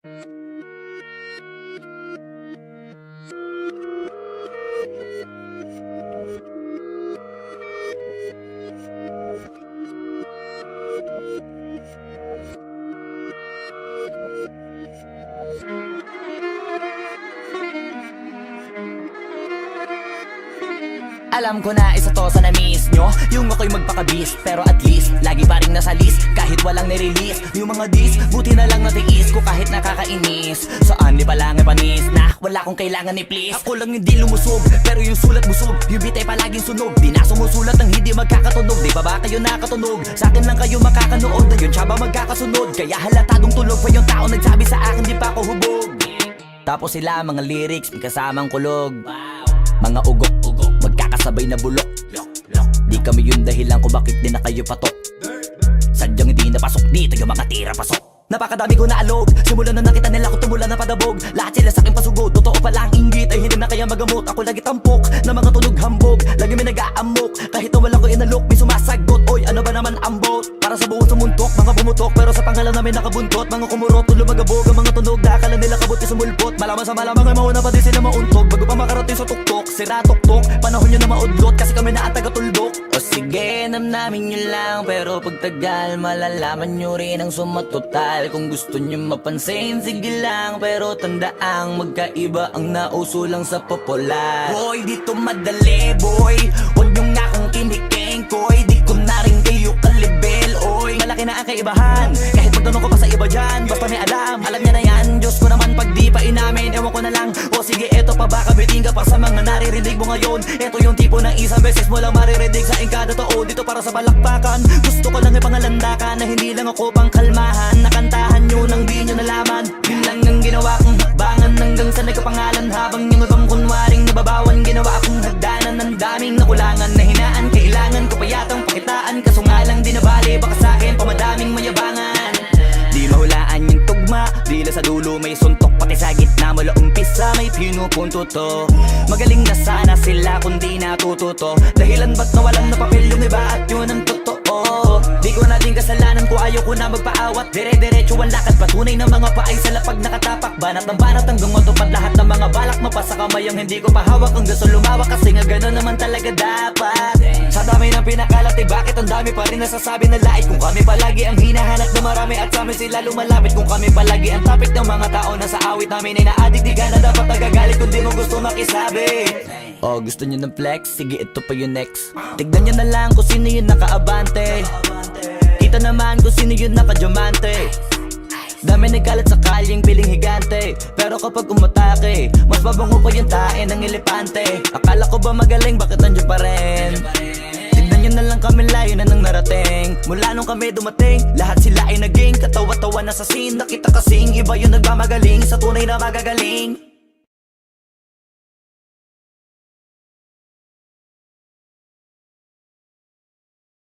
Alam ko na isa to sa na-miss nyo, yung ako'y magpakabis. Pero at least, lagi pa rin nasa list kahit walang nirelease. Yung mga dis, buti na lang natiis ko kahit nakakainis. Saan ni palang panis na wala kong kailangan ni please. Ako lang hindi lumusog, pero yung sulat busog. Yung bitay palaging sunog, di na sumusulat ng hindi magkakatunog. Di ba ba kayo nakatunog? Sa akin lang kayo makakanood, na yun siya ba magkakasunod? Kaya halatadong tulog pa yung tao nagsabi sa akin di pa ako hubog. Tapos sila mga lyrics, may kasamang kulog. Mga ugok-ugok, magkakasabay na bulok. Di kami yung dahilan kung bakit di na kayo patok. Sadyang hindi napasok, di tayo mga tira pasok. Napakadami ko na alog, simulan na nakita nila ko tumula na padabog. Lahat sila sa akin pasugod, totoo pala ang inggit ay hindi na kaya magamot. Ako lagi tampok, na mga tunog hambog. Lagi may nag-aamok, kahit na wala ko inalok. May sumasagot, oy ano ba naman ang bot? Para sa buong sumuntok, mga bumutok. Pero sa pangalan namin nakabuntot. Mga kumurot, tulo magabog, ang mga tunog. Nakakala nila kabot na sumulpot. Malaman sa malamang ay mauna pa din sila mauntog. Bago pa makarating sa tuktok, sira tuktok. Panahon nyo na maudlot, kasi kami na ang taga-tuldok. O sige, namnamin nyo lang, pero pagtagal malalaman nyo rin ang sumatotal. Kung gusto nyo mapansin, sige lang, pero tandaang magkaiba ang nauso lang sa popular. Boy, dito madali, boy. Huwag nyo nga akong kiniking, koy. Di ko na rin kayo kalibel, oy. Malaki na ang kaibahan, kahit magtanong ko pa sa iba dyan. Basta may alam niya na yan. Diyos ko naman pag di pa inamin, ewan ko na lang. O sige, eto pa ba, kabiting ka pa sa mga naririnig mo ngayon. Eto yung tipo ng isang beses mo lang maririnig sa kada tao. Dito para sa balakbakan, gusto ko lang ipangalandakan na hindi lang ako pang kalmahan. Nakantahan nyo nang di nyo nalaman. Yun lang ang ginawa kong hakbangan hanggang sa nagkapangalan. Habang yung ibang kunwaring nababawan, ginawa akong hagdanan ng daming nakulangan na hinaan. Kailangan ko pa yatang pakitaan, kaso nga lang di nabali. Baka sa akin pamadaming mayabangan. Di mahulaan yung tugma, dila sa dulo may suntok. Pati sa gitna mula umpisa may pinupunto to. Magaling na sana sila kung di natututo. Dahilan ba't nawalan na papel yung iba at yun ang totoo. Di ko na din kasalanan ko, ayaw ko na magpaawat. Dire-diretso ang lakad, patunay ng mga paay sa lapag nakatapak. Banat ng banat hanggang matupad lahat ng mga balak. Mapasa kamay ang hindi ko pahawak, ang gusto lumawak. Kasi nga gano'n naman talaga dapat. Sa dami ng pinakalat, eh bakit ang dami pa rin nasasabi na lait? Kung kami palagi ang hinahanap na marami at sa amin sila lumalapit. Kung kami palagi ang topic ng mga tao na sa awit namin ay na-addict. Di ka na dapat nagagalit kung di mo gusto makisabi. Oh, gusto nyo ng flex? Sige, ito pa yung next. Tignan nyo na lang kung sino yung nakaabante. Kita naman kung sino yung nakadiamante. Dami nagkalat sa kalyeng piling higante. Pero kapag umatake, mas mabango pa yung tae ng elepante. Akala ko ba magaling, bakit nandiyo pa rin? Tignan nyo na lang kami, layo na nang narating. Mula nung kami dumating, lahat sila ay naging katawa-tawa na sa scene. Nakita kasing iba yung nagmamagaling sa tunay na magagaling.